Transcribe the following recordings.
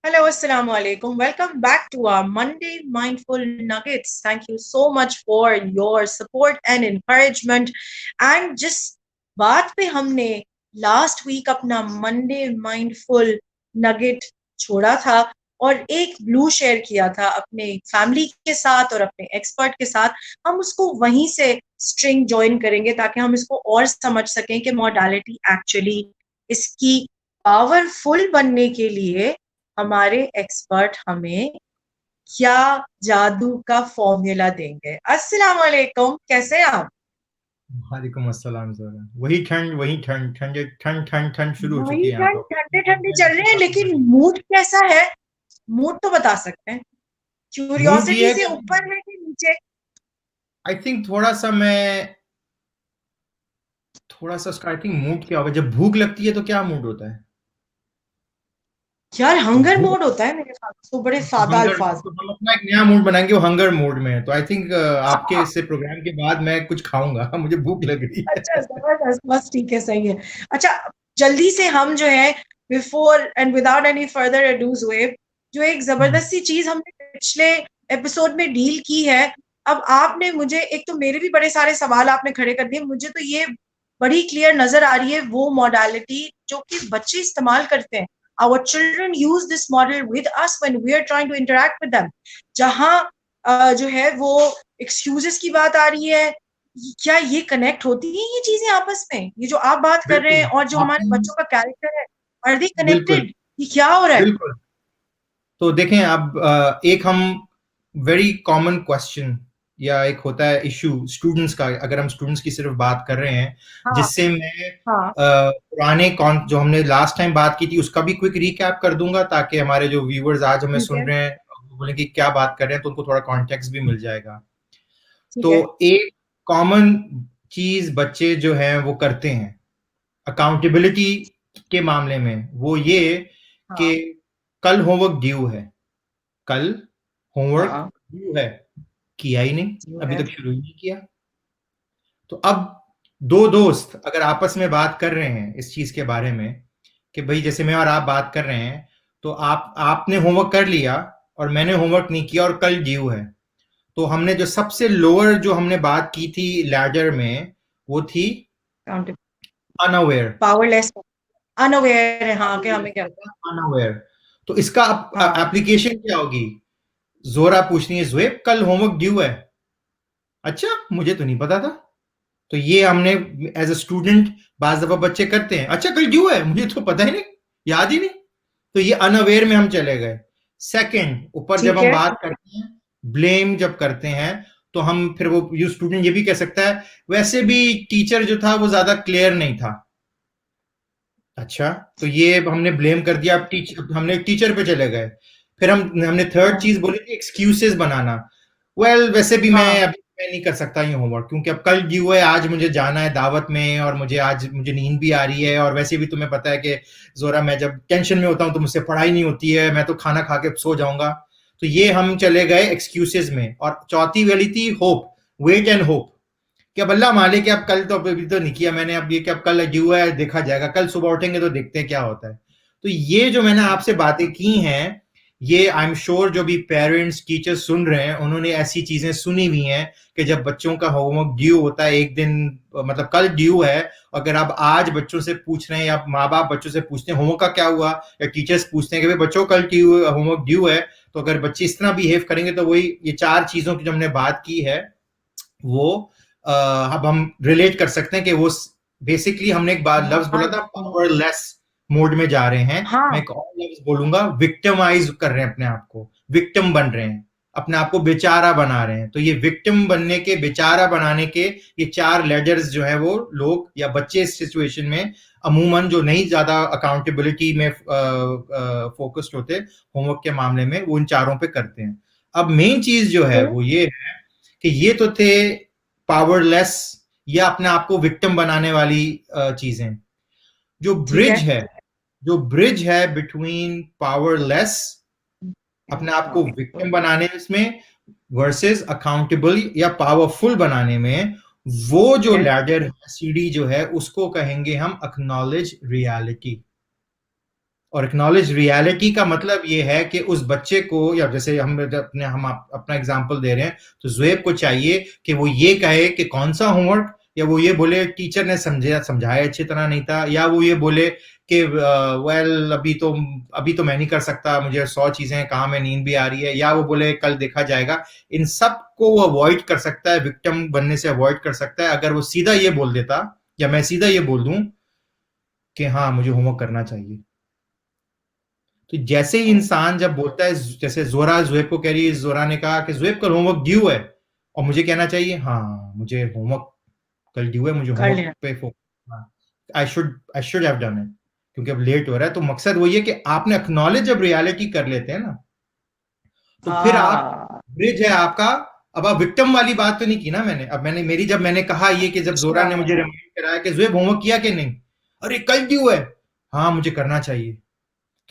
Hello, Assalamu alaikum. Welcome back to our Monday Mindful Nuggets. Thank you so much for your support and encouragement. And just बात पे हमने last week अपना Monday mindful nugget छोड़ा था और एक blue share किया था अपने फैमिली के साथ और अपने एक्सपर्ट के साथ। हम उसको वहीं से स्ट्रिंग ज्वाइन करेंगे ताकि हम इसको और समझ सकें कि मॉडलिटी एक्चुअली इसकी पावरफुल बनने के लिए हमारे एक्सपर्ट हमें क्या जादू का फॉर्मूला देंगे। अस्सलाम वालेकुम, कैसे हैं आप? वालेकुम अस्सलाम सर। वही ठंड ठंड ठंड ठंड ठंड शुरू हो चुकी वही है यहाँ ठंड, ठंडे ठंडे चल रहे हैं, लेकिन पर। मूड कैसा है? मूड तो बता सकते हैं, मूड ये क्यूरियोसिटी है से कि ऊपर है कि नीचे? आई थिंक थोड़ा सा उसका आई थिंक मूड क्या होगा जब भूख लगती है तो क्या मूड होता है। यार तो हंगर भूख मोड होता है मेरे साथ तो, बड़े तो सादा हंगर अल्फाज तो में। हम अपना एक नया मूड बनाएंगे, वो हंगर मोड में है। तो आई थिंक आपके इससे प्रोग्राम के बाद मैं कुछ खाऊंगा मुझे भूख लग रही अच्छा, है। जबरदस्त, बस ठीक है, सही है। अच्छा, जल्दी से हम जो है, before and without any further ado way, जो एक जबरदस्ती चीज हमने पिछले एपिसोड में डील की है। अब आपने मुझे, एक तो मेरे भी बड़े सारे सवाल आपने खड़े कर दिए, मुझे तो ये बड़ी क्लियर नजर आ रही है वो मॉडलिटी जो कि बच्चे इस्तेमाल करते हैं। Our children use this model with us when we are trying to interact with them. जहां जो है वो एक्सक्यूजेस की बात आ रही है। क्या ये कनेक्ट होती है ये चीजें आपस में, ये जो आप बात कर रहे हैं बिल्कुल और जो हमारे आपने बच्चों का कैरेक्टर है, आर दे बिल्कुल कनेक्टेड? ये क्या हो रहा है? बिल्कुल। तो देखें अब एक हम वेरी कॉमन क्वेश्चन या एक होता है इशू स्टूडेंट्स का, अगर हम स्टूडेंट्स की सिर्फ बात कर रहे हैं, हाँ। जिससे मैं हाँ। पुराने कौन जो हमने लास्ट टाइम बात की थी उसका भी क्विक रिकैप कर दूंगा, ताकि हमारे जो व्यूअर्स आज हमें ठीक सुन है। रहे हैं वो बोले कि क्या बात कर रहे हैं, तो उनको थोड़ा कॉन्टेक्स्ट भी मिल जाएगा। ठीक तो है। एक कॉमन चीज बच्चे जो हैं वो करते हैं अकाउंटेबिलिटी के मामले में, वो ये कि हाँ। कल होमवर्क ड्यू है, कल होमवर्क हाँ। ड्यू है, किया ही नहीं, जो अभी है। तक शुरू ही नहीं किया। तो अब दो दोस्त अगर आपस में बात कर रहे हैं इस चीज के बारे में कि भाई जैसे मैं और आप बात कर रहे हैं, तो आपने होमवर्क कर लिया और मैंने होमवर्क नहीं किया और कल ड्यू है, तो हमने जो सबसे लोअर जो हमने बात की थी लैडर में, वो थी अनअवेयर। पावरलेस, अनअवेयर है, हाँ, कि हमें क्या होता अनअवेयर। तो इसका है। हाँ। एप्लीकेशन क्या होगी? जोरा पूछ रही है, जुएब कल होमवर्क ड्यू है। अच्छा, मुझे तो नहीं पता था। तो ये हमने एज अ स्टूडेंट बाज दफा बच्चे करते हैं, अच्छा कल ड्यू है, मुझे तो पता ही नहीं, याद ही नहीं। तो ये अनअवेयर में हम चले गए। सेकंड, ऊपर जब ठीक हम है। बात करते हैं, ब्लेम जब करते हैं, तो हम फिर वो यू स्टूडेंट ये भी कह सकता है वैसे भी टीचर जो था वो ज्यादा क्लियर नहीं था। अच्छा, तो ये हमने ब्लेम कर दिया, अब हमने टीचर पे चले गए। फिर हमने थर्ड हाँ। चीज बोली थी एक्सक्यूजेस बनाना। वैसे भी हाँ। मैं नहीं कर सकता ये होमवर्क, क्योंकि अब कल ड्यू है, आज मुझे जाना है दावत में, और मुझे नींद भी आ रही है, और वैसे भी तुम्हें पता है कि जोरा मैं जब टेंशन में होता हूँ तो मुझसे पढ़ाई नहीं होती है, मैं तो खाना खा के सो जाऊंगा। तो ये हम चले गए एक्सक्यूजेस में। और चौथी वाली थी होप, वेट एंड होप, कि अब अल्लाह मालिक कि अब कल तो अभी तो नहीं किया मैंने, अब ये कि अब कल ड्यू है, देखा जाएगा, कल सुबह उठेंगे तो देखते हैं क्या होता है। तो ये जो मैंने आपसे बातें की हैं, ये आई एम श्योर जो भी पेरेंट्स टीचर्स सुन रहे हैं उन्होंने ऐसी चीजें सुनी हुई हैं कि जब बच्चों का होमवर्क ड्यू होता है एक दिन, मतलब कल ड्यू है, अगर आप आज बच्चों से पूछ रहे हैं या माँ बाप बच्चों से पूछते हैं होमवर्क का क्या हुआ, या टीचर्स पूछते हैं कि भाई बच्चों कल होमवर्क ड्यू है, तो अगर बच्चे इस तरह बिहेव करेंगे तो वही ये चार चीजों की जो हमने बात की है वो अब हम रिलेट कर सकते हैं कि वो बेसिकली हमने एक बार लफ्ज बोला था पावरलेस मोड में जा रहे हैं। मैं हाँ। एक और लफ्ज बोलूंगा, विक्टिमाइज कर रहे हैं अपने आप को, विक्टिम बन रहे हैं, अपने आप को बेचारा बना रहे हैं। तो ये विक्टिम बनने के, बेचारा बनाने के ये चार लेडर्स जो है वो लोग या बच्चे इस सिचुएशन में अमूमन जो नहीं ज्यादा अकाउंटेबिलिटी में फोकस्ड होते होमवर्क के मामले में, वो इन चारों पे करते हैं। अब मेन चीज जो है वो ये है कि ये तो थे पावरलेस या अपने आप को विक्टिम बनाने वाली चीजें। जो ठीक ब्रिज है। है, जो ब्रिज है बिटवीन पावरलेस, अपने आप को हाँ। विक्टिम बनाने में, वर्सेस अकाउंटेबल या पावरफुल बनाने में, वो ठीक जो है। लैडर है, सीढ़ी जो है, उसको कहेंगे हम एक्नॉलेज रियलिटी। और एक्नॉलेज रियलिटी का मतलब ये है कि उस बच्चे को, या जैसे अपना एग्जांपल दे रहे हैं, तो ज़ुएब को चाहिए कि वो ये कहे कि कौन सा होमवर्क, या वो ये बोले टीचर ने समझाया अच्छी तरह नहीं था, या वो ये बोले कि वेल अभी तो मैं नहीं कर सकता, मुझे 100 चीजें हैं, कहाँ में नींद भी आ रही है, या वो बोले कल देखा जाएगा। इन सब को वो अवॉइड कर सकता है, विक्टिम बनने से अवॉइड कर सकता है, अगर वो सीधा ये बोल देता, या मैं सीधा ये बोल दूं कि हाँ मुझे होमवर्क करना चाहिए। तो जैसे ही इंसान जब बोलता है, जैसे जोरा जुएब को कह रही है, जोरा ने कहा कि जुएब कल होमवर्क ड्यू है, और मुझे कहना चाहिए हाँ मुझे होमवर्क कल ड्यू है, मुझे कर होमवर्क लेना। पे I should have done it, क्योंकि अब लेट हो रहा है। तो मकसद वही है कि आपने एक्नॉलेज जब रियलिटी कर लेते हैं ना, तो फिर आप, हाँ। ब्रिज है आपका। अब आप विक्टिम वाली बात तो नहीं की ना मैंने, अब मैंने कहा ये कि जब जोरा अच्छा। ने मुझे रिमाइंड कराया कि जुएब होमवर्क किया कि नहीं, अरे कल ड्यू है, हाँ मुझे करना चाहिए।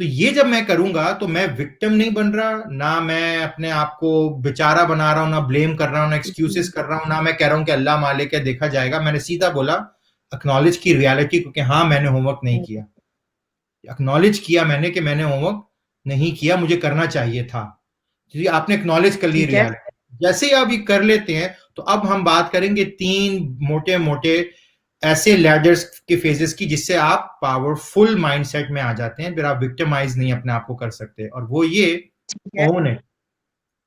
तो ये जब मैं करूंगा तो मैं विक्टिम नहीं बन रहा, ना मैं अपने आप को बेचारा बना रहा हूं, ना ब्लेम कर रहा हूं, ना एक्सक्यूजेस कर रहा हूं, ना मैं कह रहा हूं कि अल्लाह मालिक है देखा जाएगा। मैंने सीधा बोला, एक्नॉलेज की रियलिटी को कि हाँ मैंने होमवर्क नहीं किया, एक्नॉलेज किया मैंने कि मैंने होमवर्क नहीं किया, मुझे करना चाहिए था। जी, आपने एक्नॉलेज कर ली ठीक है। रियलिटी। जैसे ही आप ये कर लेते हैं, तो अब हम बात करेंगे 3 मोटे मोटे ऐसे लैडर्स के फेजेस की, जिससे आप पावरफुल माइंडसेट में आ जाते हैं, फिर आप विक्टिमाइज नहीं अपने आप को कर सकते। और वो ये ठीक है। ओन है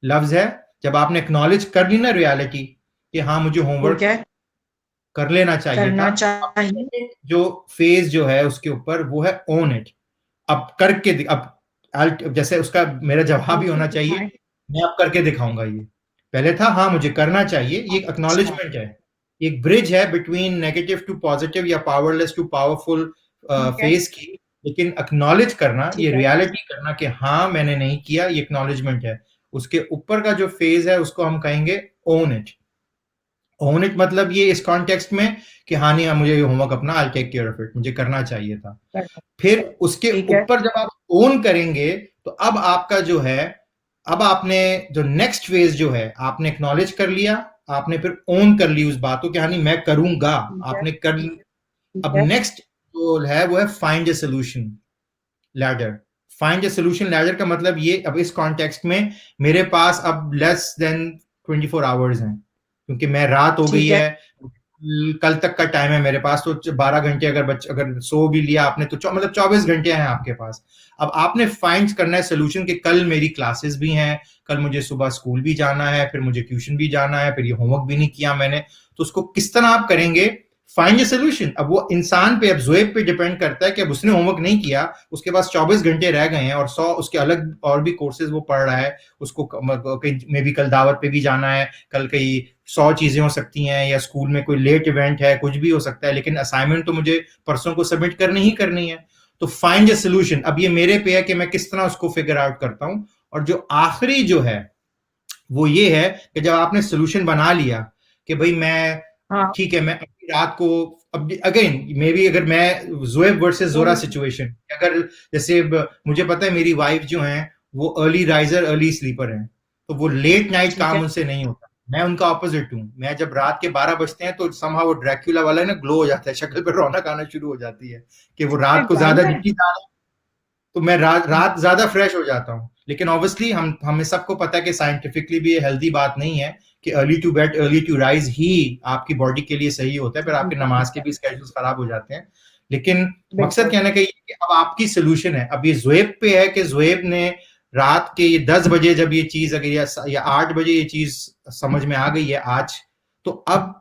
लफ्ज है, जब आपने एक्नॉलेज कर ली ना रियलिटी कि हाँ मुझे ठीक होमवर्क है। कर लेना चाहिए था, करना अब चाहिए। second जो फेज जो है उसके ऊपर वो है ओन इट। अब करके जैसे उसका मेरा जवाब ही होना चाहिए, मैं अब करके दिखाऊंगा। ये पहले था हाँ मुझे करना चाहिए, ये एक अच्छा। एक्नॉलेजमेंट है, एक ब्रिज है बिटवीन नेगेटिव टू पॉजिटिव या पावरलेस टू पावरफुल ठीक है। फेज की। लेकिन एक्नॉलेज करना, ये ठीक है। रियलिटी करना कि हाँ मैंने नहीं किया, ये एक्नॉलेजमेंट है। उसके ऊपर का जो फेज है उसको हम कहेंगे ओन इट। ओन इट मतलब ये इस कॉन्टेक्स्ट में कि हाँ नहीं, मुझे ये होमवर्क अपना I take care of it, मुझे करना चाहिए था। करना। फिर उसके ठीक है। ऊपर जब आप ओन करेंगे, तो अब आपका जो है, अब आपने जो नेक्स्ट फेज जो है, आपने एक्नॉलेज कर लिया, आपने फिर ओन कर ली उस बात को कि हाँ नहीं मैं करूंगा, ठीक है। आपने कर ली। ठीक अब है। नेक्स्ट जो है वो है find a solution ladder. Find a solution ladder का मतलब ये, अब इस कॉन्टेक्स्ट में मेरे पास अब लेस देन 24 आवर्स हैं, क्योंकि मैं रात हो गई ठीक है। है, कल तक का टाइम है मेरे पास, तो 12 घंटे अगर सो भी लिया आपने तो मतलब 24 घंटे हैं आपके पास। अब आपने फाइंड करना है सोल्यूशन कि कल मेरी क्लासेस भी हैं, कल मुझे सुबह स्कूल भी जाना है, फिर मुझे ट्यूशन भी जाना है, फिर ये होमवर्क भी नहीं किया मैंने, तो उसको किस तरह आप करेंगे? Find a solution. अब वो इंसान पे, अब जोएब पे डिपेंड करता है कि अब उसने होमवर्क नहीं किया, उसके पास 24 घंटे रह गए हैं, और 100 उसके अलग और भी कोर्सेज वो पढ़ रहा है, उसको कहीं मे भी कल दावत पे भी जाना है, कल कहीं 100 चीजें हो सकती हैं, या स्कूल में कोई लेट इवेंट है, कुछ भी हो सकता है, लेकिन असाइनमेंट तो मुझे परसों को सबमिट करनी ही करनी है। तो फाइंड ए सोल्यूशन, अब ये मेरे पे है कि मैं किस तरह उसको फिगर आउट करता हूं। और जो आखिरी जो है वो ये है कि जब आपने सोल्यूशन बना लिया कि भाई मैं, हाँ। ठीक है, मैं अभी रात को, अब अगेन मे बी अगर मैं जोएब वर्सेस जोरा हम्म। सिचुएशन, अगर जैसे मुझे पता है मेरी वाइफ जो है वो अर्ली राइजर अर्ली स्लीपर है, तो वो लेट नाइट ठीक काम है। उनसे नहीं होता। मैं उनका ऑपोजिट हूँ, मैं जब रात के 12 बजते हैं तो समहाउ वो ड्रैक्यूला वाला है ना, ग्लो हो जाता है, शक्ल पर रौनक आना शुरू हो जाती है कि वो रात को ज्यादा जानवर। जितनी, तो मैं रात ज्यादा फ्रेश हो जाता हूँ। लेकिन ऑब्वियसली हमें सबको पता है कि साइंटिफिकली भी ये हेल्दी बात नहीं है कि early to bed early to rise ही आपकी बॉडी के लिए सही होता है, फिर आपके नमाज के भी स्केड्यूल्स खराब हो जाते हैं। लेकिन मकसद बिल्कुल। कहना कि अब आपकी सोल्यूशन है, अब ये जोएब पे है कि जोएब ने रात के ये 10 बजे जब ये चीज अगर या 8 बजे ये चीज समझ में आ गई है आज, तो अब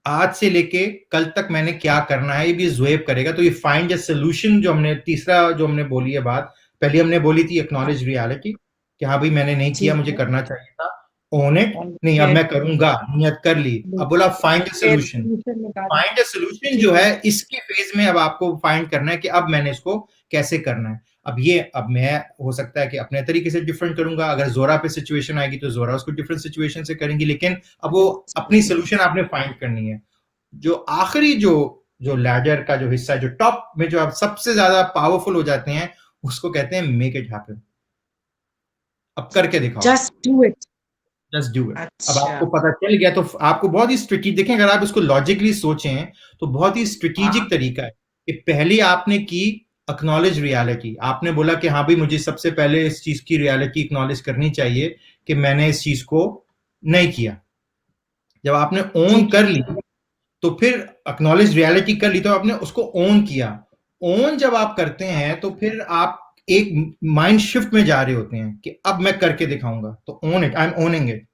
आज से लेके कल तक मैंने क्या करना है ये भी ज़ुएब करेगा। तो ये फाइंड ए सोल्यूशन जो हमने तीसरा जो हमने बोली है बात, पहले हमने बोली थी हाँ। एक्नॉलेज रियलिटी कि हाँ भाई मैंने नहीं किया, ठीक मुझे है। करना चाहिए था। ओन इट, नहीं अब ओके। मैं करूंगा, नियत कर ली। अब बोला फाइंड ए फिर सोल्यूशन। solution निकाल। फाइंड ए सोल्यूशन जो ठीक है है। इसके फेज में अब आपको फाइंड करना है कि अब मैंने इसको कैसे करना है। अब मैं हो सकता है कि अपने तरीके से डिफरेंट करूंगा, अगर जोरा पे सिचुएशन आएगी तो जोरा उसको डिफरेंट सिचुएशन से करेंगी, लेकिन अब वो अपनी सोल्यूशन आपने फाइंड करनी है। जो आखिरी जो जो लैडर का जो हिस्सा है, जो टॉप में जो आप सबसे ज्यादा पावरफुल हो जाते हैं, उसको कहते हैं मेक इट हैपन। अब करके दिखाओ, just do it. Just do it. अब अच्छा। आपको पता चल गया तो आपको बहुत ही स्ट्रेटेजिक देखें, अगर आप इसको लॉजिकली सोचें तो बहुत ही हाँ। स्ट्रेटेजिक तरीका है कि पहले आपने की एक्नॉलेज रियलिटी। आपने बोला कि हाँ भाई मुझे सबसे पहले इस चीज की रियलिटी एक्नॉलेज करनी चाहिए कि मैंने इस चीज को नहीं किया। जब आपने ओन ठीक कर है। ली तो फिर एक्नॉलेज रियलिटी कर ली तो आपने उसको ओन किया। ओन जब आप करते हैं तो फिर आप एक माइंड शिफ्ट में जा रहे होते हैं कि अब मैं करके दिखाऊंगा, तो own it, I am owning it.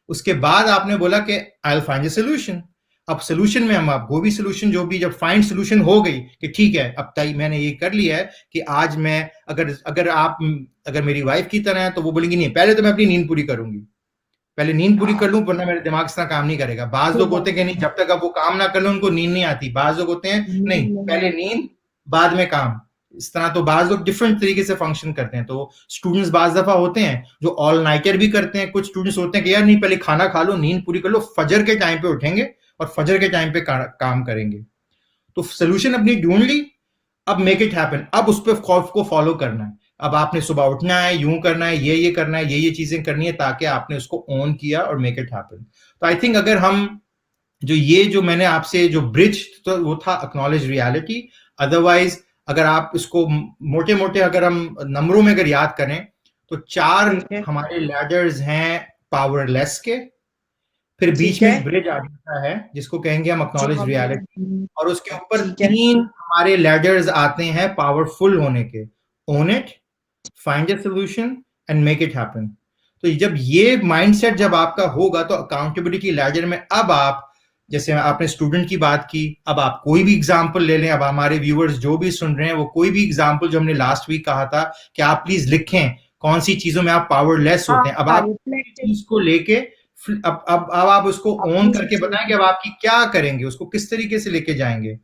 उसके बाद आपने बोला कि I will find a solution. अब सोल्यूशन में हम आपको भी सोल्यूशन जो भी जब फाइंड सोल्यूशन हो गई कि ठीक है अब तक मैंने ये कर लिया है कि आज मैं अगर अगर आप अगर मेरी वाइफ की तरह है तो वो बोलेंगी नहीं पहले तो मैं अपनी नींद पूरी करूंगी, पहले नींद पूरी कर हाँ, लूं वरना मेरे दिमाग से काम नहीं करेगा। बाज सही लोग बात होते हैं कि नहीं जब तक अब वो काम ना कर लो उनको नींद नहीं आती। बाज लोग होते हैं नहीं है। पहले नींद बाद में काम। इस तरह तो बाज लोग डिफरेंट तरीके से फंक्शन करते हैं। तो स्टूडेंट्स बाज दफा होते हैं जो ऑल नाइटर भी करते हैं। कुछ स्टूडेंट्स होते हैं कि यार नहीं पहले खाना खा लो नींद पूरी कर लो फजर के टाइम पे उठेंगे और फजर के टाइम पे काम करेंगे। तो सोल्यूशन अपनी ढूंढ ली, अब मेक इट हैपन। अब उस पर को फॉलो करना है। अब आपने सुबह उठना है, यूं करना है, ये करना है, ये चीजें करनी है ताकि आपने उसको ऑन किया और मेक इट हैपन। तो आई थिंक अगर हम जो मैंने आपसे जो ब्रिज तो वो था एक्नॉलेज रियलिटी। अदरवाइज अगर आप इसको मोटे मोटे अगर हम नंबरों में अगर याद करें तो चार ठीक है। हमारे लैडर्स हैं पावरलेस के। फिर बीच ठीक में है। एक ब्रिज आ जाता है जिसको कहेंगे हम जो एक्नॉलेज हमें रियलिटी। और उसके ऊपर ठीक है। तीन हमारे लैडर्स आते हैं पावरफुल होने के। Own it, find a solution and make it happen. तो जब ये माइंडसेट जब आपका होगा तो अकाउंटेबिलिटी लैडर में अब आप जैसे आपने स्टूडेंट की बात की, अब आप कोई भी एग्जांपल ले लें। अब हमारे व्यूअर्स जो भी सुन रहे हैं वो कोई भी एग्जांपल जो हमने लास्ट वीक कहा था कि आप प्लीज लिखें कौन सी चीजों में आप पावरलेस हाँ होते हैं। अब हाँ, आप रिफ्लेक्टिव चीज को लेके अब आप उसको ऑन अपनी करके बताएं कि सिचुएशन। अब आपकी क्या करेंगे, उसको किस तरीके से लेके जाएंगे।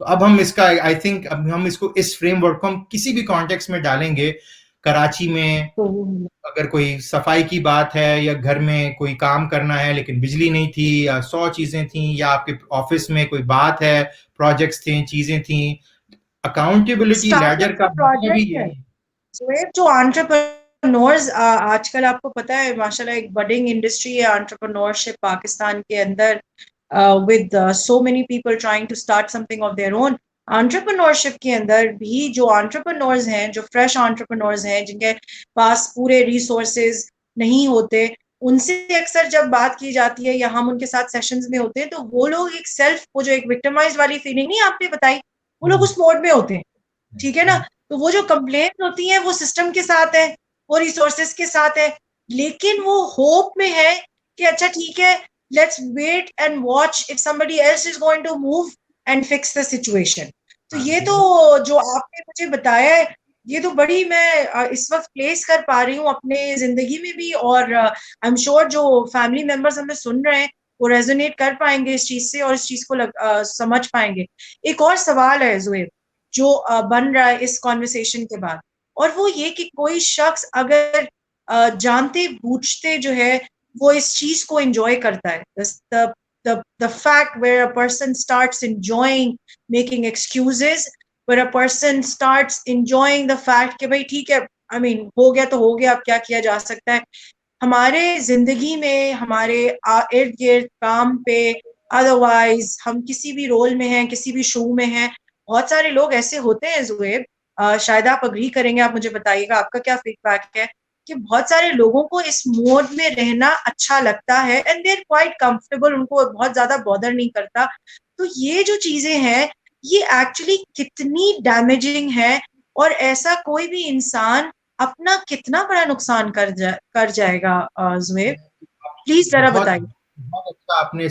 तो अब हम इसका आई थिंक अब हम इसको इस फ्रेमवर्क को हम किसी भी कॉन्टेक्स्ट में डालेंगे। कराची में तो अगर कोई सफाई की बात है या घर में कोई काम करना है लेकिन बिजली नहीं थी या 100 चीजें थी या आपके ऑफिस में कोई बात है, प्रोजेक्ट्स थे, चीजें थी। अकाउंटेबिलिटी स्टार्टअप लैडर का का मतलब भी प्रोजेक्ट है। यही है। जोएब, जो एंटरप्रेन्योर्स आजकल आपको पता है माशाल्लाह एक बडिंग इंडस्ट्री है एंटरप्रेन्योरशिप पाकिस्तान के अंदर, with so many people trying to start something of their own। Entrepreneurship के अंदर भी जो एंटरप्रेन्योर्स हैं, जो फ्रेश एंटरप्रेन्योर्स हैं, जिनके पास पूरे रिसोर्सेज नहीं होते, उनसे अक्सर जब बात की जाती है या हम उनके साथ सेशंस में होते हैं तो वो लोग एक सेल्फ, वो जो एक विक्टिमाइज वाली फीलिंग नहीं आपने बताई, वो लोग उस मोड में होते हैं। ठीक है ना? तो वो जो कंप्लेंट होती है वो सिस्टम के साथ है, वो रिसोर्सेज के साथ है, लेकिन वो होप में है कि अच्छा ठीक है, let's wait and watch if somebody else is going to move and fix the situation। तो ये तो जो आपने मुझे बताया है, ये तो बड़ी मैं इस वक्त प्लेस कर पा रही हूँ अपने जिंदगी में भी, और आई एम श्योर जो फैमिली मेंबर्स हमें सुन रहे हैं वो रेजोनेट कर पाएंगे इस चीज से और इस चीज को समझ पाएंगे। एक और सवाल है जुएब जो बन रहा है इस कॉन्वर्सेशन के बाद, और वो ये कि कोई शख्स अगर जानते बूझते जो है वो इस चीज को एंजॉय करता है, the fact where a person starts enjoying making excuses, where a person starts enjoying the fact कि भाई ठीक है, I mean हो गया तो हो गया, अब क्या किया जा सकता है। हमारे जिंदगी में, हमारे इर्द गिर्द, काम पे, अदरवाइज हम किसी भी रोल में हैं, किसी भी शो में हैं, बहुत सारे लोग ऐसे होते हैं जुएब, शायद आप अग्री करेंगे, आप मुझे बताइएगा आपका क्या फीडबैक है, कि बहुत सारे लोगों को इस मोड में रहना अच्छा लगता है and they are quite comfortable, उनको बहुत ज्यादा बॉदर नहीं करता। तो ये जो चीजें हैं ये एक्चुअली कितनी डैमेजिंग है, और ऐसा कोई भी इंसान अपना कितना बड़ा नुकसान कर जाएगा। जुएब प्लीज जरा बहुत बताइए। बहुत अच्छा आपने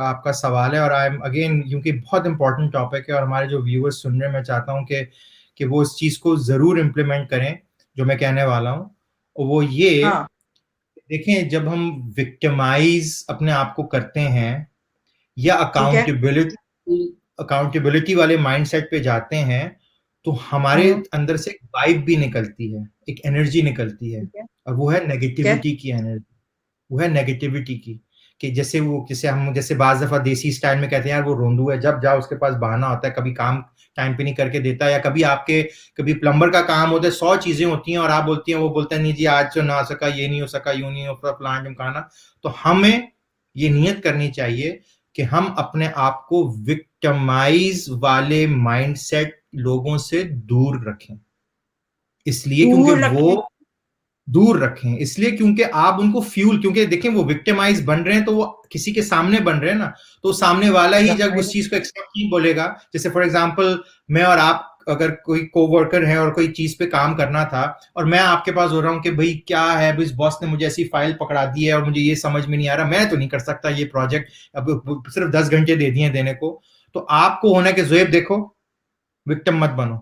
आपका सवाल है और आई एम अगेन क्योंकि बहुत इंपॉर्टेंट टॉपिक है और हमारे जो व्यूअर्स सुन रहे हैं मैं चाहता हूं कि वो इस चीज को जरूर इम्प्लीमेंट करें जो मैं कहने वाला हूं। और वो ये हाँ। देखें जब हम विक्टिमाइज अपने आप को करते हैं या ठीक है। अकाउंटेबिलिटी वाले माइंडसेट पे जाते हैं तो हमारे अंदर से एक वाइब भी निकलती है, एक एनर्जी निकलती है। ठीक है। और वो है ठीक है। नेगेटिविटी की एनर्जी, वो है नेगेटिविटी की। कि जैसे वो जैसे हम जैसे बाज दफा देसी स्टाइल में कहते हैं यार वो रोंदू है, जब जाओ उसके पास बहाना होता है, कभी काम टाइम पे नहीं करके देता, या कभी आपके कभी प्लम्बर का काम होता है, 100 चीजें होती हैं और आप बोलती हैं, वो बोलता है नहीं जी आज तो ना हो सका, ये नहीं हो सका, यूं नहीं हो सका, प्लान ढमकाना। तो हमें ये नियत करनी चाहिए कि हम अपने आप को विक्टिमाइज वाले माइंडसेट लोगों से दूर रखें, इसलिए क्योंकि दूर वो रखें। दूर रखें, इसलिए क्योंकि आप उनको फ्यूल, क्योंकि देखें वो विक्टिमाइज बन रहे हैं तो वो किसी के सामने बन रहे हैं ना, तो सामने वाला ही जब उस चीज को एक्सेप्ट नहीं बोलेगा, जैसे फॉर एग्जांपल मैं और आप अगर कोई कोवर्कर है और कोई चीज पे काम करना था और मैं आपके पास हो रहा हूँ कि भाई क्या है, इस बॉस ने मुझे ऐसी फाइल पकड़ा दी है और मुझे ये समझ में नहीं आ रहा, मैं तो नहीं कर सकता ये प्रोजेक्ट, अब सिर्फ 10 घंटे दे दिए देने को, तो आपको होना कि जोएब देखो, विक्टिम मत बनो,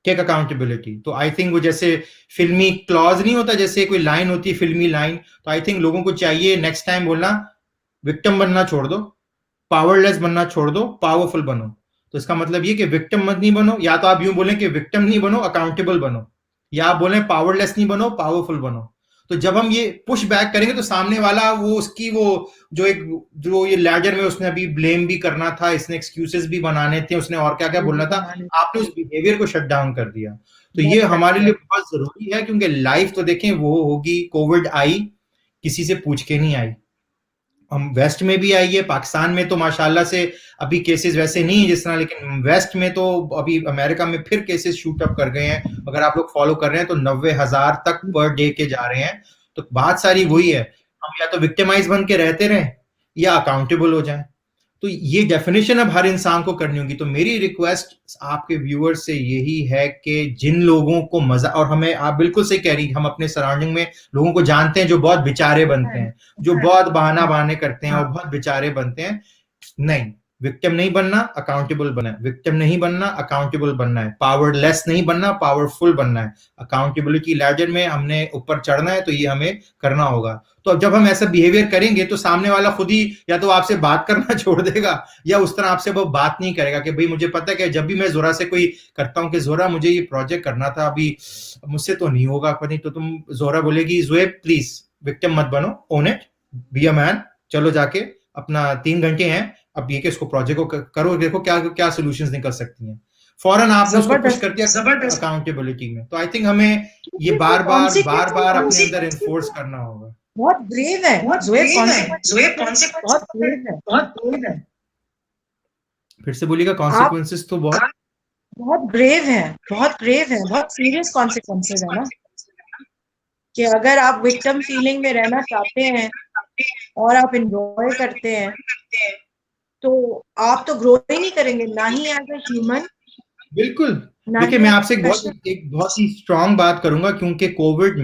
टेक अकाउंटेबिलिटी। तो आई थिंक वो जैसे फिल्मी क्लॉज नहीं होता, जैसे कोई लाइन होती है फिल्मी लाइन, तो आई थिंक लोगों को चाहिए नेक्स्ट टाइम बोलना, विक्टिम बनना छोड़ दो, पावरलेस बनना छोड़ दो, पावरफुल बनो। तो इसका मतलब ये कि विक्टिम मत नहीं बनो, या तो आप यूं बोलें कि विक्टिम नहीं बनो, अकाउंटेबल बनो, या आप बोलें पावरलेस नहीं बनो, पावरफुल बनो। तो जब हम ये पुश बैक करेंगे तो सामने वाला वो उसकी वो जो एक जो ये लैडर में उसने अभी ब्लेम भी करना था, इसने एक्सक्यूजेस भी बनाने थे, उसने और क्या क्या बोलना था, आपने उस बिहेवियर को शट डाउन कर दिया। तो ये हमारे लिए बहुत जरूरी है, क्योंकि लाइफ तो देखें वो होगी, कोविड आई किसी से पूछ के नहीं आई, हम वेस्ट में भी आई है, पाकिस्तान में तो माशाल्लाह से अभी केसेस वैसे नहीं है जिस तरह, लेकिन वेस्ट में तो अभी अमेरिका में फिर केसेस शूट अप कर गए हैं, अगर आप लोग फॉलो कर रहे हैं तो 90,000 तक पर डे के जा रहे हैं। तो बात सारी वही है, हम या तो विक्टिमाइज बन के रहते रहें या अकाउंटेबल हो जाएं। तो ये डेफिनेशन अब हर इंसान को करनी होगी। तो मेरी रिक्वेस्ट आपके व्यूअर्स से यही है कि जिन लोगों को मजा, और हमें आप बिल्कुल सही कह रही, हम अपने सराउंडिंग में लोगों को जानते हैं जो बहुत बेचारे बनते हैं, जो बहुत बहाना बहाने करते हैं और बहुत बेचारे बनते हैं। नहीं, विक्टिम नहीं बनना, अकाउंटेबल बनना है, विक्टिम नहीं बनना, अकाउंटेबल बनना है, पावरलेस नहीं बनना, पावरफुल बनना है। अकाउंटेबिलिटी लैडर में हमने ऊपर चढ़ना है, तो ये हमें करना होगा। तो अब जब हम ऐसा बिहेवियर करेंगे तो सामने वाला खुद ही या तो आपसे बात करना छोड़ देगा या उस तरह आपसे वो बात नहीं करेगा कि भाई मुझे पता है कि जब भी मैं जोरा से कोई करता हूं कि जोरा मुझे ये प्रोजेक्ट करना था, अभी मुझसे तो नहीं होगा, नहीं तो तुम जोरा बोलेगी जोएब प्लीज विक्टिम मत बनो, own it, be a man, चलो जाके अपना 3 घंटे हैं, अब ये कि इसको प्रोजेक्ट को करो, देखो क्या क्या सॉल्यूशंस निकल सकती हैं, फौरन आपने उसको पुश कर दिया अकाउंटेबिलिटी में। तो आई थिंक हमें ये बार बार अपने अंदर इन्फोर्स करना होगा। बहुत ब्रेव है जोएब, बहुत ब्रेव है। फिर से बोलिएगा, कॉन्सिक्वेंसेस तो बहुत बहुत ब्रेव है, बहुत ब्रेव है, बहुत सीरियस कॉन्सिक्वेंसेस है ना, कि अगर आप विक्टिम फीलिंग में रहना चाहते हैं और आप एंजॉय करते हैं तो आप तो ग्रो ही नहीं करेंगे, ना ही एज अ ह्यूमन। बिल्कुल। देखिए मैं आपसे एक बहुत ही स्ट्रांग बात करूंगा, क्योंकि कोविड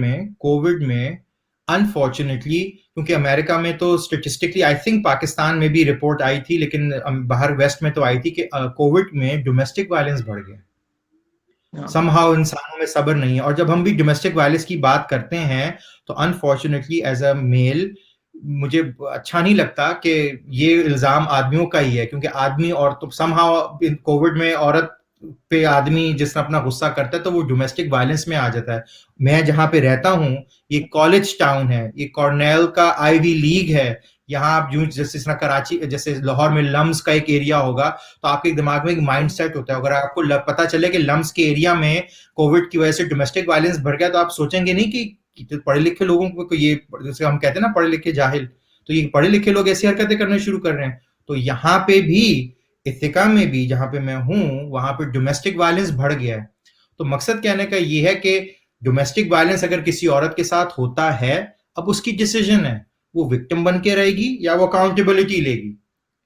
में अनफॉर्चुनेटली, क्योंकि अमेरिका में तो स्टेटिस्टिकली आई थिंक पाकिस्तान में भी रिपोर्ट आई थी, लेकिन बाहर वेस्ट में तो आई थी कि कोविड में डोमेस्टिक वायलेंस बढ़ गया। समहाउ इंसानों में सब्र नहीं है, और जब हम भी डोमेस्टिक वायलेंस की बात करते हैं तो अनफॉर्चुनेटली एज अ मेल मुझे अच्छा नहीं लगता कि ये इल्जाम आदमियों का ही है, क्योंकि आदमी और तो समहाउ कोविड में औरत पे आदमी जिस तरह अपना गुस्सा करता है तो वो डोमेस्टिक वायलेंस में आ जाता है। मैं जहां पे रहता हूँ ये कॉलेज टाउन है, ये कॉर्नेल का आईवी लीग है, यहाँ आप यूं जैसे इस तरह कराची जैसे लाहौर में लम्स का एक एरिया होगा, तो आपके दिमाग में एक माइंड सेट होता है, अगर आपको पता चले कि लम्स के एरिया में कोविड की वजह से डोमेस्टिक वायलेंस बढ़ गया, तो आप सोचेंगे नहीं कि तो पढ़े लिखे लोगों को ये, जैसे हम कहते हैं ना पढ़े लिखे जाहिल, तो ये पढ़े लिखे लोग ऐसी हरकतें करने शुरू कर रहे हैं। तो यहाँ पे भी इथिका में भी जहां पे मैं हूं वहां पे डोमेस्टिक वायलेंस बढ़ गया है। तो मकसद कहने का ये है कि डोमेस्टिक वायलेंस अगर किसी औरत के साथ होता है, अब उसकी डिसीजन है, वो विक्टिम बन के रहेगी या वो अकाउंटेबिलिटी लेगी,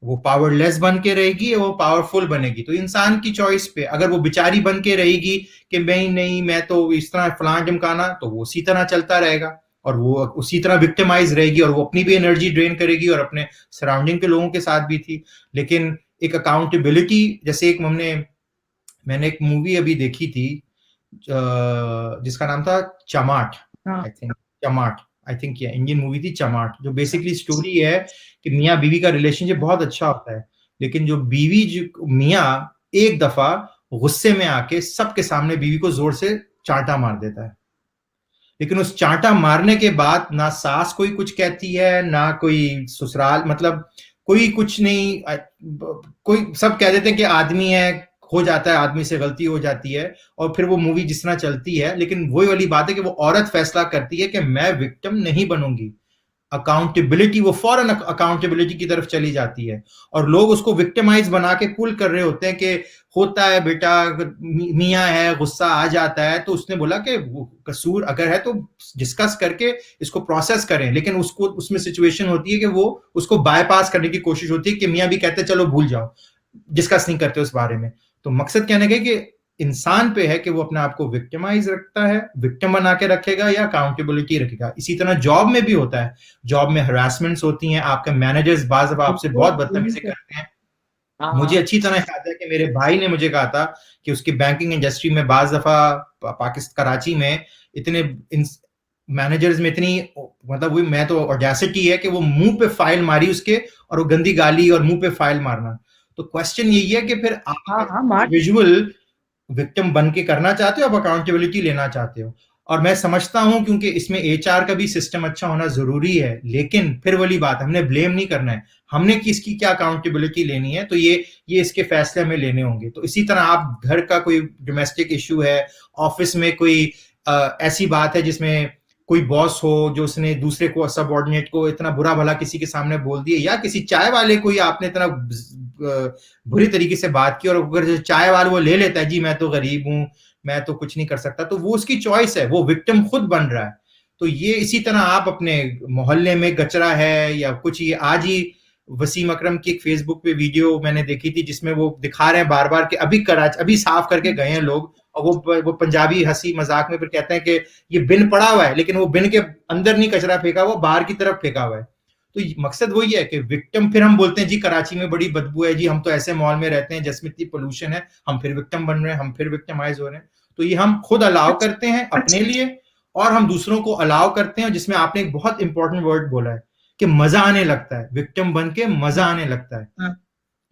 वो पावरलेस बन के रहेगी या वो पावरफुल बनेगी। तो इंसान की चॉइस पे, अगर वो बेचारी बन के रहेगी कि नहीं मैं तो इस तरह फलां ढिमकाना, तो वो उसी तरह चलता रहेगा और वो उसी तरह विक्टिमाइज रहेगी और वो अपनी भी एनर्जी ड्रेन करेगी और अपने सराउंडिंग के लोगों के साथ भी थी। लेकिन एक अकाउंटेबिलिटी, जैसे एक मैंने एक मूवी अभी देखी थी जिसका नाम था चमाट, आई थिंक चमाट, आई थिंक ये इंडियन मूवी थी चमाट, जो बेसिकली स्टोरी है कि मियाँ बीवी का रिलेशनशिप बहुत अच्छा होता है, लेकिन जो बीवी जो मियाँ एक दफा गुस्से में आके सबके सामने बीवी को जोर से चांटा मार देता है, लेकिन उस चांटा मारने के बाद ना सास कोई कुछ कहती है ना कोई ससुराल, मतलब कोई कुछ नहीं, कोई सब कह देते हैं कि आदमी है, हो जाता है, आदमी से गलती हो जाती है, और फिर वो मूवी जिस तरह चलती है। लेकिन वही वाली बात है कि वो औरत फैसला करती है कि मैं विक्टिम नहीं बनूंगी, अकाउंटेबिलिटी, वो फौरन अकाउंटेबिलिटी की तरफ चली जाती है, और लोग उसको विक्टिमाइज बना के पुल कर रहे होते हैं कि होता है बेटा, मियाँ है, गुस्सा आ जाता है। तो उसने बोला कि कसूर अगर है तो डिस्कस करके इसको प्रोसेस करें, लेकिन उसको उसमें सिचुएशन होती है कि वो उसको बायपास करने की कोशिश होती है कि मियाँ भी कहते हैं चलो भूल जाओ, डिस्कस नहीं करते उस बारे में। तो मकसद कहने का कि इंसान पे है कि वो अपने आप को विक्टिमाइज रखता है, विक्टिम बना के रखेगा या अकाउंटेबिलिटी रखेगा। इसी तरह जॉब में भी होता है, जॉब में हरासमेंट्स होती हैं, आपके मैनेजर्स बाज़ दफा आपसे बहुत बदतमीजी करते हैं। मुझे अच्छी तरह याद है कि मेरे भाई ने मुझे कहा था कि उसकी बैंकिंग इंडस्ट्री में बाज़ दफा पाकिस्तान कराची में इतने मैनेजर्स में इतनी, मतलब वो, मैं तो ऑडेसिटी है कि वो मुंह पे फाइल मारी उसके, और वो गंदी गाली और मुंह पे फाइल मारना। तो क्वेश्चन यही है कि फिर आप इंडिविजुअल विक्टिम बन के करना चाहते हो, आप अकाउंटेबिलिटी लेना चाहते हो। और मैं समझता हूं क्योंकि इसमें एचआर का भी सिस्टम अच्छा होना जरूरी है, लेकिन फिर वाली बात, हमने ब्लेम नहीं करना है, हमने किसकी क्या अकाउंटेबिलिटी लेनी है, तो ये इसके फैसले हमें लेने होंगे। तो इसी तरह आप घर का कोई डोमेस्टिक इशू है, ऑफिस में कोई ऐसी बात है जिसमें कोई बॉस हो जो उसने दूसरे को, सबऑर्डिनेट को इतना बुरा भला किसी के सामने बोल दिए, या किसी चाय वाले को ही आपने इतना बुरी तरीके से बात की, और अगर चाय वाले वो ले लेता है जी मैं तो गरीब हूं, मैं तो कुछ नहीं कर सकता, तो वो उसकी चॉइस है, वो विक्टिम खुद बन रहा है। तो ये इसी तरह आप अपने मोहल्ले में कचरा है या कुछ, ये आज ही वसीम अकरम की एक फेसबुक पे वीडियो मैंने देखी थी जिसमें वो दिखा रहे हैं बार बार कि अभी कराची अभी साफ करके गए हैं लोग, और वो पंजाबी हंसी मजाक में फिर कहते हैं कि ये बिन पड़ा हुआ है, लेकिन वो बिन के अंदर नहीं कचरा फेंका, वो बाहर की तरफ फेंका हुआ है। तो मकसद वही है कि विक्टिम, फिर हम बोलते हैं जी कराची में बड़ी बदबू है जी, हम तो ऐसे मॉल में रहते हैं जिसमें इतनी पोल्यूशन है, हम फिर विक्टिम बन रहे हैं, हम फिर विक्टिमाइज हो रहे हैं। तो ये हम खुद अलाउ करते हैं अपने लिए, और हम दूसरों को अलाउ करते हैं, जिसमें आपने एक बहुत इंपॉर्टेंट वर्ड बोला है कि मजा आने लगता है, विक्टिम बन के मजा आने लगता है।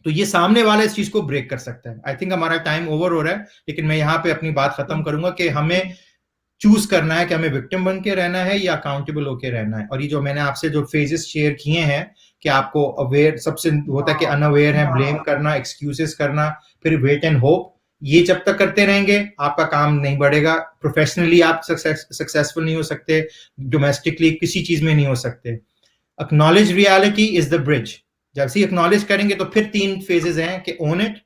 तो ये सामने वाला इस चीज को ब्रेक कर सकता है। आई थिंक हमारा टाइम ओवर हो रहा है, लेकिन मैं यहाँ पे अपनी बात खत्म करूंगा कि हमें चूज करना है कि हमें विक्टिम बन के रहना है या अकाउंटेबल होके रहना है। और ये जो मैंने आपसे जो फेजेस शेयर किए हैं कि आपको अवेयर, सबसे होता है कि अनअवेयर है, ब्लेम करना, एक्सक्यूजेस करना, फिर वेट एंड होप, ये जब तक करते रहेंगे आपका काम नहीं बढ़ेगा, प्रोफेशनली आप सक्सेसफुल नहीं हो सकते, डोमेस्टिकली किसी चीज में नहीं हो सकते। Acknowledge reality is the bridge. जब से एक्नॉलेज करेंगे तो फिर 3 फेजेस हैं कि own it,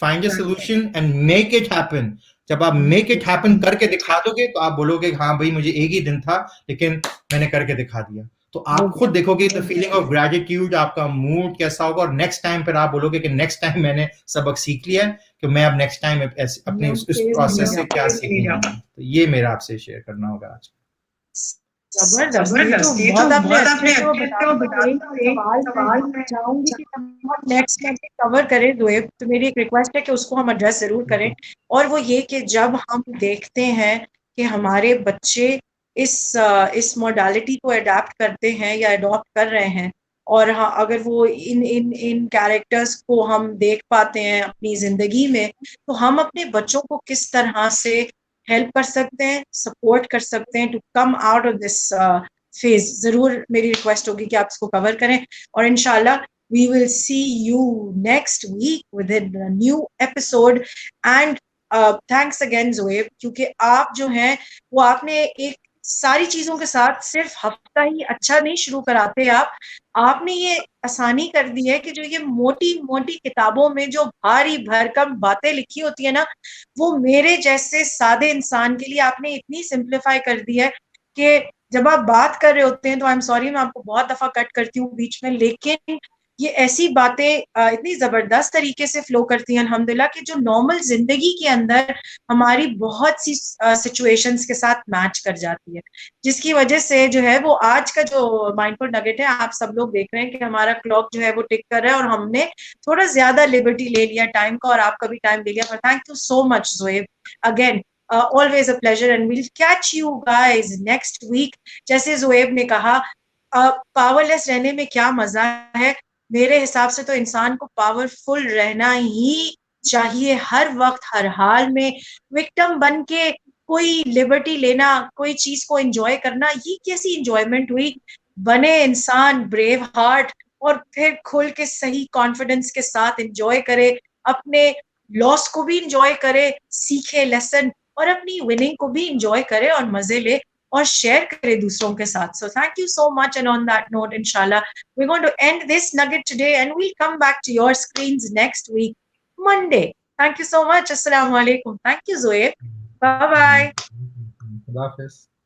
find a solution and make it happen. जब आप मेक इट हैपन करके दिखा दोगे तो आप बोलोगे हाँ भाई मुझे एक ही दिन था लेकिन मैंने करके दिखा दिया। तो आप खुद देखोगे द फीलिंग ऑफ ग्रेटिट्यूड, आपका मूड कैसा होगा, और नेक्स्ट टाइम फिर आप बोलोगे कि नेक्स्ट टाइम मैंने सबक सीख लिया है कि मैं अब नेक्स्ट टाइम अपने उस प्रोसेस से क्या सीखूंगा। तो ये मेरा आपसे शेयर करना होगा आज। जबरदस्त, ये तो बहुत आपने अच्छे से वो बता दी। एक सवाल मैं चाहूंगी कि हम नेक्स्ट मंथ कवर करें जोएब, तो मेरी एक रिक्वेस्ट है कि उसको हम एड्रेस जरूर करें। और वो ये कि जब हम देखते हैं कि हमारे बच्चे इस मोडालिटी को अडाप्ट करते हैं या अडॉप्ट कर रहे हैं, और हाँ अगर वो इन इन इन कैरेक्टर्स को हम देख पाते हैं अपनी जिंदगी में, तो हम अपने बच्चों को किस तरह से हेल्प कर सकते हैं, सपोर्ट कर सकते हैं to come out of this phase. जरूर मेरी रिक्वेस्ट होगी कि आप इसको कवर करें, और इंशाल्लाह we will see you next week with in new episode. And thanks again Joeb, क्योंकि आप जो हैं वो आपने एक सारी चीजों के साथ सिर्फ हफ्ता ही अच्छा नहीं शुरू कराते आप, आपने ये आसानी कर दी है कि जो ये मोटी मोटी किताबों में जो भारी भरकम बातें लिखी होती है ना, वो मेरे जैसे सादे इंसान के लिए आपने इतनी सिंप्लीफाई कर दी है कि जब आप बात कर रहे होते हैं तो आई एम सॉरी मैं आपको बहुत दफा कट करती हूँ बीच में, लेकिन ये ऐसी बातें इतनी जबरदस्त तरीके से फ्लो करती हैं अल्हम्दुलिल्लाह कि जो नॉर्मल जिंदगी के अंदर हमारी बहुत सी सिचुएशंस के साथ मैच कर जाती है, जिसकी वजह से जो है वो आज का जो माइंडफुल नगेट है, आप सब लोग देख रहे हैं कि हमारा क्लॉक जो है वो टिक कर रहा है और हमने थोड़ा ज्यादा लिबर्टी ले लिया टाइम का, और आपका भी टाइम ले लिया। पर thank you so much Zoeb, again always a pleasure and we'll catch you guys next week। जैसे जोएब ने कहा पावरलेस रहने में क्या मजा है, मेरे हिसाब से तो इंसान को पावरफुल रहना ही चाहिए हर वक्त हर हाल में। विक्टिम बन के कोई लिबर्टी लेना, कोई चीज को एंजॉय करना, ये कैसी एंजॉयमेंट हुई? बने इंसान ब्रेव हार्ट और फिर खुल के सही कॉन्फिडेंस के साथ एंजॉय करे, अपने लॉस को भी इंजॉय करे, सीखे लेसन, और अपनी विनिंग को भी इंजॉय करे और मजे ले। और शेयर करें दूसरों के साथ. So thank you so much, and on that note, inshallah, we're going to end this nugget today, and we'll come back to your screens next week, Monday. Thank you so much. Assalamu alaikum. Thank you, Zoe. Bye bye. खुदा हाफिज.